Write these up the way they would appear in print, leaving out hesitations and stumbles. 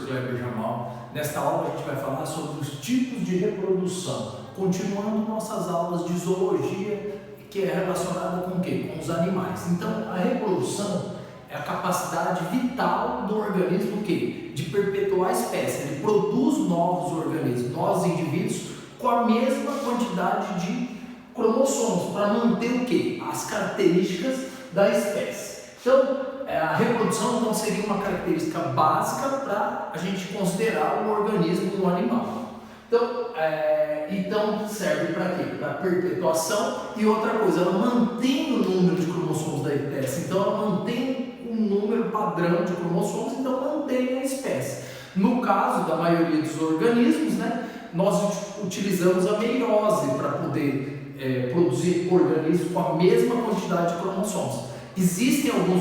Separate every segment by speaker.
Speaker 1: Kleber Jamal. Nesta aula a gente vai falar sobre os tipos de reprodução, continuando nossas aulas de zoologia, que é relacionada com o quê? Com os animais. Então, a reprodução é a capacidade vital do organismo quê? De perpetuar a espécie. Ele produz novos organismos, novos indivíduos com a mesma quantidade de cromossomos para manter o quê? As características da espécie. Então, a reprodução então, seria uma característica básica para a gente considerar o organismo do animal. Então serve para quê? Para perpetuação e outra coisa, ela mantém o número de cromossomos da espécie. Então ela mantém um número padrão de cromossomos, então mantém a espécie. No caso da maioria dos organismos, né, nós utilizamos a meiose para poder produzir organismos com a mesma quantidade de cromossomos. Existem alguns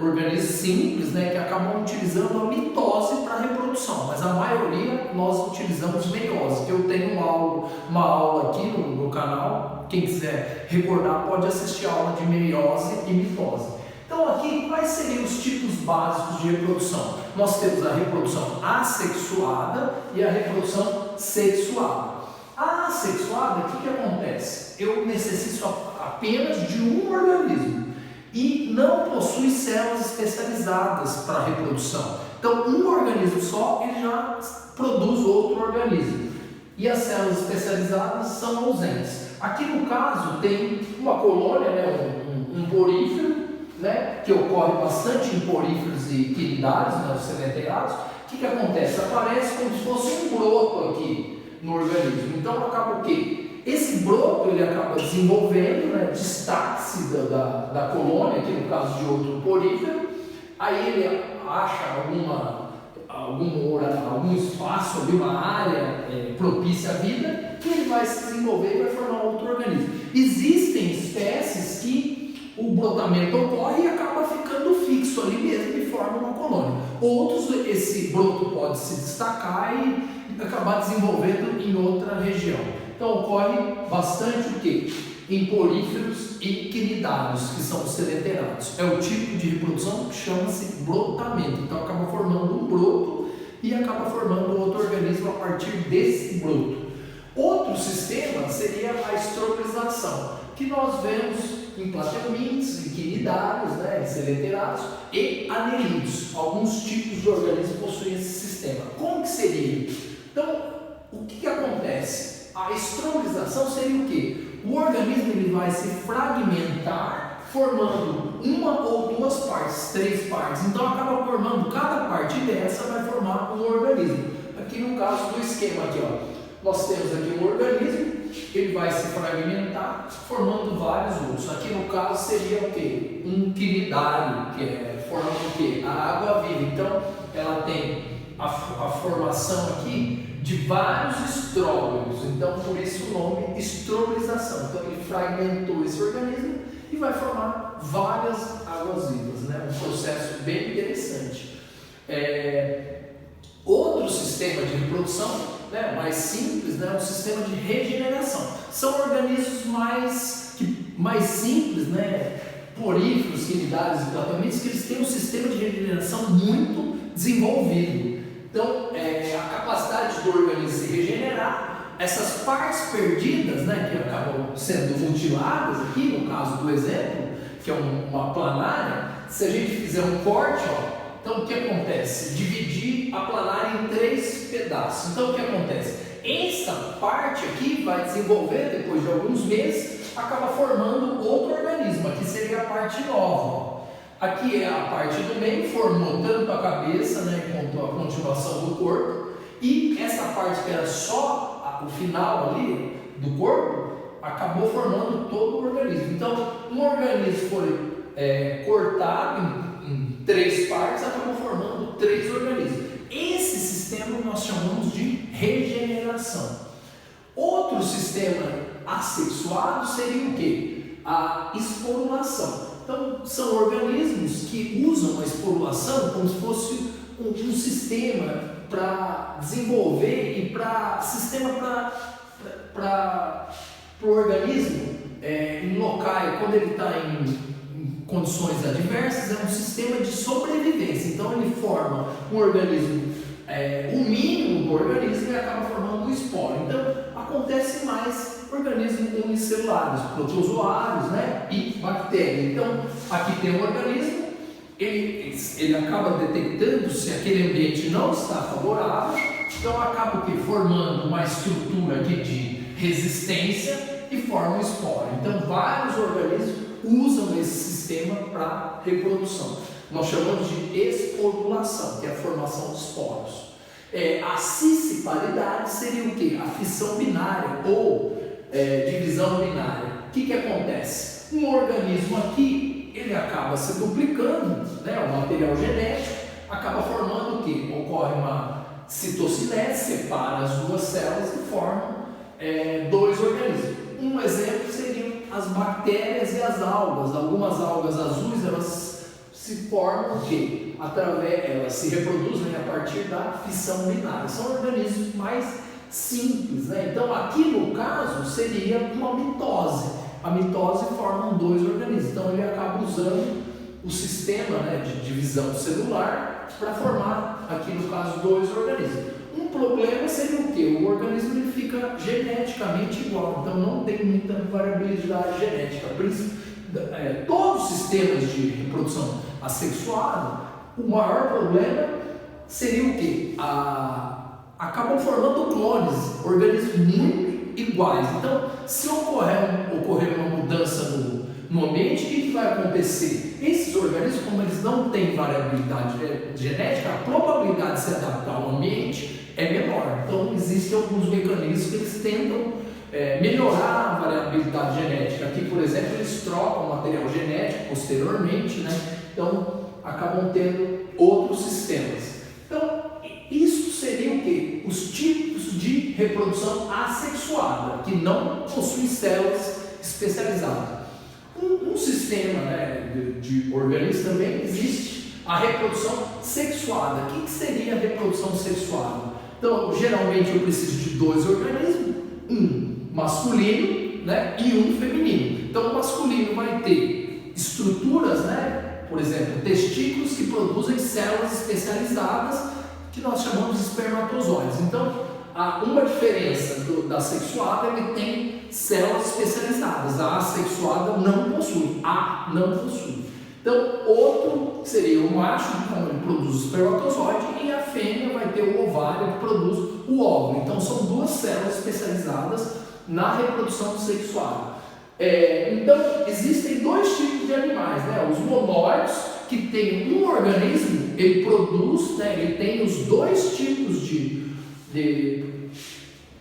Speaker 1: organismos simples, né, que acabam utilizando a mitose para reprodução, mas a maioria nós utilizamos meiose, que eu tenho uma aula aqui no canal, quem quiser recordar pode assistir a aula de meiose e mitose. Então aqui, quais seriam os tipos básicos de reprodução? Nós temos a reprodução assexuada e a reprodução sexuada. A assexuada, o que acontece? Eu necessito apenas de um organismo e não possui células especializadas para a reprodução. Então, um organismo só, ele já produz outro organismo. E as células especializadas são ausentes. Aqui no caso, tem uma colônia, né, um porífero, né, que ocorre bastante em poríferos e quinidários, né, os sedenteados. O que acontece? Aparece como se fosse um broto aqui no organismo. Então, acaba o quê? Esse broto ele acaba desenvolvendo, né, destaque-se da colônia, aqui no caso de outro porífero, aí ele acha algum espaço, alguma área propícia à vida, que ele vai se desenvolver e vai formar outro organismo. Existem espécies que o brotamento ocorre e acaba ficando fixo ali mesmo e forma uma colônia. Outros, esse broto pode se destacar e acabar desenvolvendo em outra região. Então ocorre bastante o quê? Em poríferos e quinidários, que são os sedenterados. É o tipo de reprodução que chama-se brotamento. Então acaba formando um broto e acaba formando outro organismo a partir desse broto. Outro sistema seria a estrogalização, que nós vemos em plateumintes, em quinidários, né, em sedenterados e anelídeos. Alguns tipos de organismos possuem esse sistema. Como que seria? Então, o que acontece? A estrogalização seria o quê? O organismo ele vai se fragmentar, formando uma ou duas partes, três partes. Então acaba formando, cada parte dessa vai formar um organismo. Aqui no caso do esquema aqui, ó, nós temos aqui um organismo, ele vai se fragmentar, formando vários outros. Aqui no caso seria o quê? Um quinidário, que forma o quê? A água viva. Então ela tem a formação aqui de vários estrógenos, então por isso o nome estrogalização. Então ele fragmentou esse organismo e vai formar várias águas vivas, né? Um processo bem interessante. Outro sistema de reprodução, né, mais simples, né, é um sistema de regeneração. São organismos mais simples, né, poríferos, quinidários e plateumintes, que eles têm um sistema de regeneração muito desenvolvido. Então, a capacidade do organismo se regenerar, essas partes perdidas, né, que acabam sendo mutiladas aqui, no caso do exemplo, que é uma planária, se a gente fizer um corte, ó, então o que acontece? Dividir a planária em 3 pedaços. Então o que acontece? Essa parte aqui vai desenvolver, depois de alguns meses, acaba formando outro organismo. Aqui seria a parte nova, ó. Aqui é a parte do meio, formou tanto a cabeça, né, quanto a continuação do corpo. E essa parte que era só o final ali do corpo, acabou formando todo o organismo. Então, um organismo foi cortado em 3 partes, acabou formando 3 organismos. Esse sistema nós chamamos de regeneração. Outro sistema assexuado seria o quê? A esporulação. Então, são organismos que usam a esporulação como se fosse um sistema para desenvolver e para o organismo em locais, quando ele está em condições adversas, é um sistema de sobrevivência. Então, ele forma um organismo o mínimo do organismo e acaba formando o esporo. Então, acontece mais organismos unicelulares, protozoários, né, e bactérias. Então, aqui tem um organismo, ele acaba detectando se aquele ambiente não está favorável, então acaba formando uma estrutura aqui de resistência e forma o esporo. Então, vários organismos usam esse sistema para reprodução. Nós chamamos de esporulação, que é a formação de esporos. A cisciparidade seria o quê? A fissão binária ou divisão binária. O que acontece? Um organismo aqui, ele acaba se duplicando, né? O material genético acaba formando o quê? Ocorre uma citocinese, separa as duas células e forma dois organismos. Um exemplo seriam as bactérias e as algas. Algumas algas azuis, elas se formam o quê? Elas se reproduzem a partir da fissão binária. São organismos mais simples, né? Então aqui no caso seria uma mitose. A mitose forma dois organismos. Então ele acaba usando o sistema, né, de divisão celular para formar aqui no caso dois organismos. Um problema seria o quê? O organismo ele fica geneticamente igual, então não tem muita variabilidade genética. Todos os sistemas de reprodução assexuada, o maior problema seria o quê? Acabam formando clones, organismos muito iguais. Então, se ocorrer uma mudança no ambiente, o que vai acontecer? Esses organismos, como eles não têm variabilidade genética, a probabilidade de se adaptar ao ambiente é menor. Então, existem alguns mecanismos que eles tentam melhorar a variabilidade genética. Aqui, por exemplo, eles trocam o material genético posteriormente, né? Então acabam tendo outros sistemas. Então, isso seria o quê? Os tipos de reprodução assexuada, que não possuem células especializadas. Um sistema, né, de organismos também existe a reprodução sexuada. O que seria a reprodução sexuada? Então, geralmente eu preciso de dois organismos, um masculino, né, e um feminino. Então o masculino vai ter estruturas, né, por exemplo, testículos que produzem células especializadas que nós chamamos de espermatozoides. Então uma diferença da sexuada, ele tem células especializadas, a assexuada não possui. Então outro seria o macho, então ele produz o espermatozoide, e a fêmea vai ter o ovário que produz o óvulo. Então são duas células especializadas na reprodução sexual. Então, existem dois tipos de animais, né? Os monóides, que tem um organismo, ele produz, né? Ele tem os dois tipos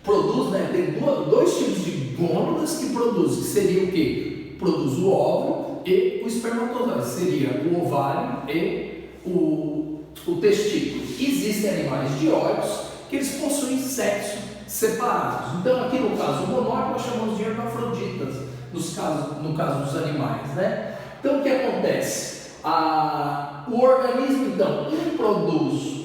Speaker 1: produz, né? Tem dois tipos de gônadas que produzem, que seria o quê? Produz o óvulo e o espermatozoide, seria o ovário e o testículo. Existem animais dioicos que eles possuem sexo separados. Então, aqui no caso, o monóide nós chamamos de hermafroditas, no caso dos animais, né? Então, o que acontece? O organismo, então, um produz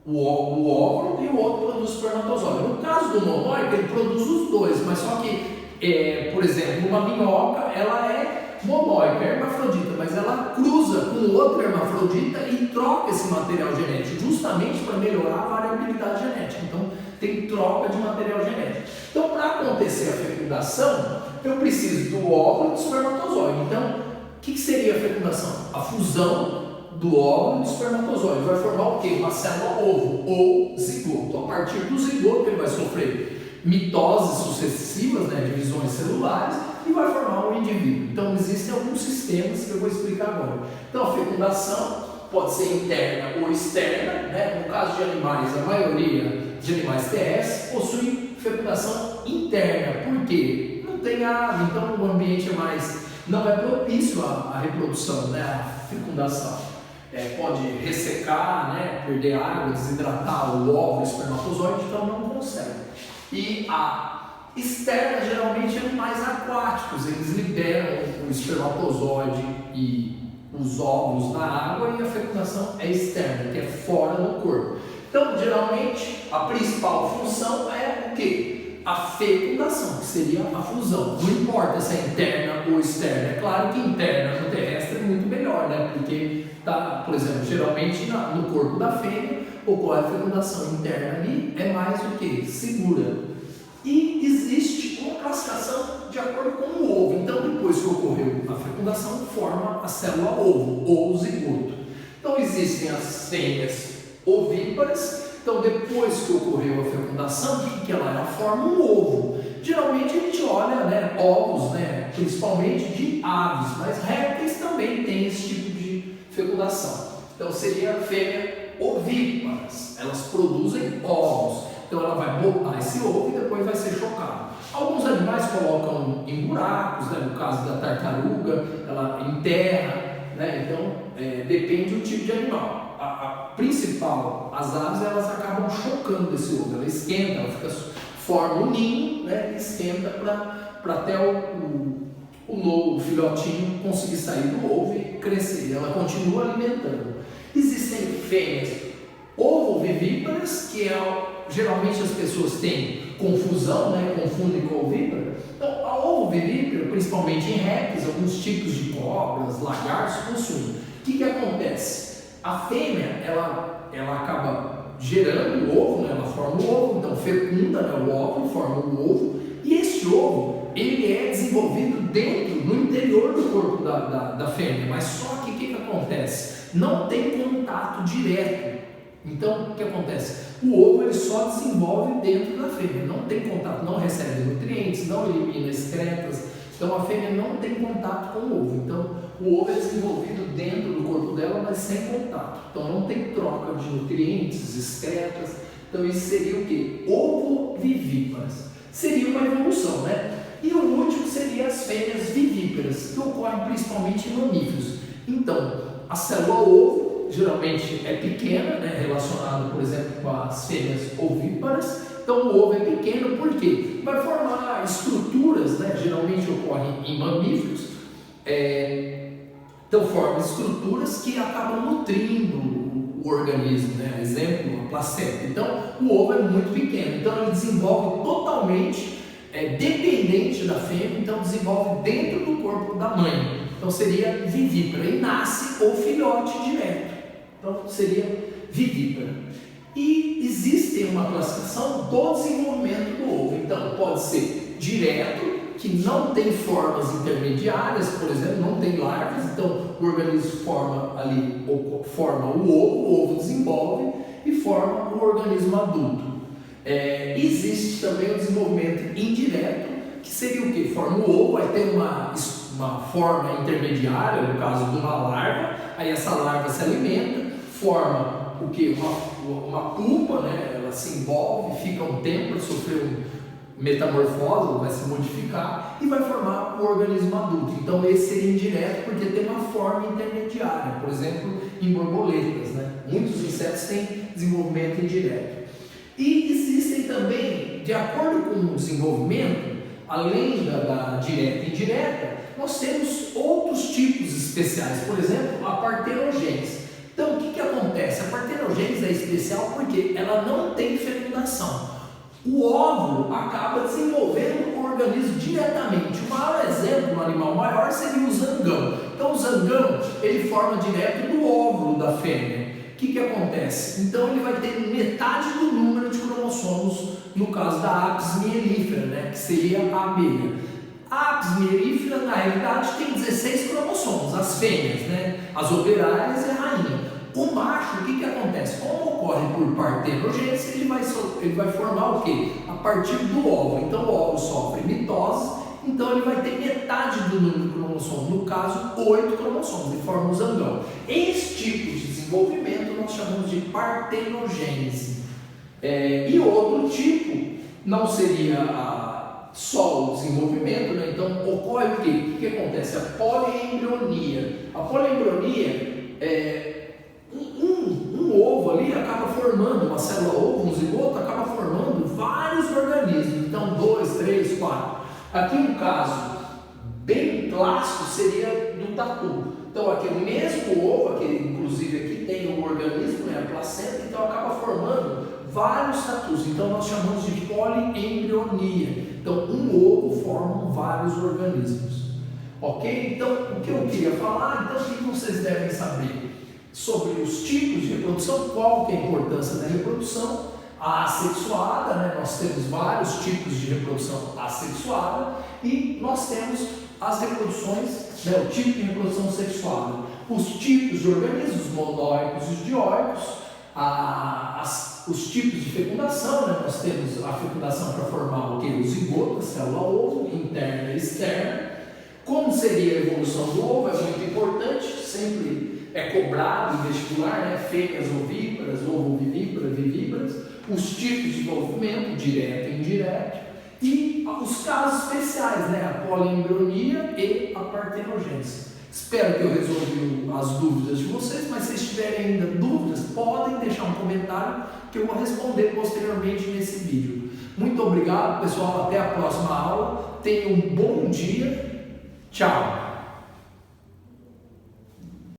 Speaker 1: o óvulo e o outro produz o espermatozoide. No caso do monóide, ele produz os dois, mas só que, por exemplo, uma minhoca, ela é monóica, é hermafrodita, mas ela cruza com outro hermafrodita e troca esse material genético, justamente para melhorar a variabilidade genética. Então, tem troca de material genético. Então, para acontecer a fecundação, eu preciso do óvulo e do espermatozoide. Então, o que seria a fecundação? A fusão do óvulo e do espermatozoide vai formar o quê? Uma célula ovo ou zigoto. A partir do zigoto, ele vai sofrer mitoses sucessivas, né, divisões celulares, e vai formar um indivíduo. Então, existem alguns sistemas que eu vou explicar agora. Então, a fecundação pode ser interna ou externa, né? No caso de animais, a maioria de animais terrestres possuem fecundação interna. Por quê? Não tem água, então o ambiente não é propício à reprodução, né? À fecundação. Pode ressecar, né? Perder água, desidratar o óvulo, o espermatozoide, então não consegue. E a externa, geralmente, animais aquáticos, eles liberam o espermatozoide e os óvulos na água, e a fecundação é externa, que é fora do corpo. Então, geralmente, a principal função é o quê? A fecundação, que seria a fusão. Não importa se é interna ou externa. É claro que interna no terrestre é muito melhor, né? Porque, por exemplo, geralmente no corpo da fêmea ocorre a fecundação interna ali, é mais o que? Segura. E existe uma classificação de acordo com o ovo. Então, depois que ocorreu a fecundação, forma a célula ovo, ou o zigoto. Então, existem as fêmeas ovíparas. Então, depois que ocorreu a fecundação, o que ela é? Ela forma um ovo. Geralmente a gente olha, né, ovos, né, principalmente de aves, mas répteis também tem esse tipo de fecundação. Então, seria a fêmea ovíparas. Elas produzem ovos. Então, ela vai botar esse ovo e depois vai ser chocado. Alguns animais colocam em buracos, né, no caso da tartaruga, ela enterra, né, então depende do tipo de animal. A principal, as aves, elas acabam chocando esse ovo, ela esquenta, ela forma um ninho, né, e esquenta para até o filhotinho conseguir sair do ovo e crescer, ela continua alimentando. Existem fêmeas ovovivíparas, que geralmente as pessoas têm confusão, né, confundem com a ovípara. Então, a ovovivípara, principalmente em répteis, alguns tipos de cobras, lagartos, possuem. O que acontece? A fêmea, ela acaba gerando o ovo, né? Ela forma o ovo, então fecunda, né, o óvulo, forma o ovo, e esse ovo, ele é desenvolvido no interior do corpo da fêmea, mas só que o que acontece? Não tem contato direto. Então, o que acontece? O ovo ele só desenvolve dentro da fêmea, não tem contato, não recebe nutrientes, não elimina excretas. Então a fêmea não tem contato com o ovo. Então o ovo é desenvolvido dentro do corpo dela, mas sem contato. Então não tem troca de nutrientes, excretas. Então isso seria o quê? Ovovivíparas. Seria uma evolução, né? E o último seria as fêmeas vivíparas, que ocorrem principalmente em mamíferos. Então a célula ovo geralmente é pequena, né? Relacionado, por exemplo, com as fêmeas ovíparas. Então o ovo é pequeno, por quê? Vai formar estruturas, né? Geralmente ocorrem em mamíferos, então forma estruturas que acabam nutrindo o organismo, né? Exemplo, a placenta. Então o ovo é muito pequeno, então ele desenvolve totalmente dependente da fêmea, então desenvolve dentro do corpo da mãe. Então seria vivípara, e nasce o filhote direto. Então seria vivípara. E existe uma classificação do desenvolvimento do ovo. Então pode ser direto, que não tem formas intermediárias, por exemplo, não tem larvas, então o organismo forma o ovo desenvolve e forma o organismo adulto. Existe também o desenvolvimento indireto, que seria o que? Forma o ovo, vai ter uma forma intermediária, no caso de uma larva, aí essa larva se alimenta, forma o que? Uma pupa, né? Ela se envolve, fica um tempo para sofrer metamorfose, vai se modificar e vai formar o organismo adulto. Então esse seria indireto porque tem uma forma intermediária, por exemplo, em borboletas, né? Muitos insetos têm desenvolvimento indireto. E existem também, de acordo com o desenvolvimento, além da direta e indireta, nós temos outros tipos especiais, por exemplo, a partenogênese. Então, o que acontece? A partenogênese é especial porque ela não tem fecundação. O óvulo acaba desenvolvendo o organismo diretamente. O maior exemplo, um animal maior, seria o zangão. Então, o zangão, ele forma direto do óvulo da fêmea. O que acontece? Então, ele vai ter metade do número de cromossomos, no caso da apis mellifera, né? Que seria a abelha. A apis mellifera, na realidade, tem 16 cromossomos, as fêmeas, né? As operárias e a rainha. O macho, o que acontece? Como ocorre por partenogênese, ele vai formar o quê? A partir do óvulo. Então o óvulo sofre mitose, então ele vai ter metade do número de cromossomos, no caso 8 cromossomos, ele forma o zangão. Esse tipo de desenvolvimento nós chamamos de partenogênese. E outro tipo não seria só o desenvolvimento, né? Então ocorre o quê? O que acontece? A poliembrionia. A poliembrionia um ovo ali acaba formando, uma célula ovo, um zigoto, acaba formando vários organismos. Então 2, 3, 4. Aqui um caso bem clássico seria do tatu. Então aqui o mesmo ovo, inclusive aqui tem um organismo, né, a placenta, então acaba formando vários tatus. Então nós chamamos de poliembrionia. Então um ovo forma vários organismos. Ok? Então o que eu queria falar, então o que vocês devem saber sobre os tipos de reprodução, qual que é a importância da reprodução, a assexuada, né? Nós temos vários tipos de reprodução assexuada e nós temos as reproduções, né? O tipo de reprodução sexuada, os tipos de organismos, monóicos e dioicos, os tipos de fecundação, né? Nós temos a fecundação para formar o que? O zigoto, a célula ovo, interna e externa. Como seria a evolução do ovo? É muito importante, sempre é cobrado em vestibular, né? Fêmeas ovíparas, ovovivíparas, vivíparas, os tipos de desenvolvimento, direto e indireto, e os casos especiais, né? A poliembrionia e a partenogênese. Espero que eu resolvi as dúvidas de vocês, mas se tiverem ainda dúvidas, podem deixar um comentário que eu vou responder posteriormente nesse vídeo. Muito obrigado, pessoal. Até a próxima aula. Tenham um bom dia. Tchau!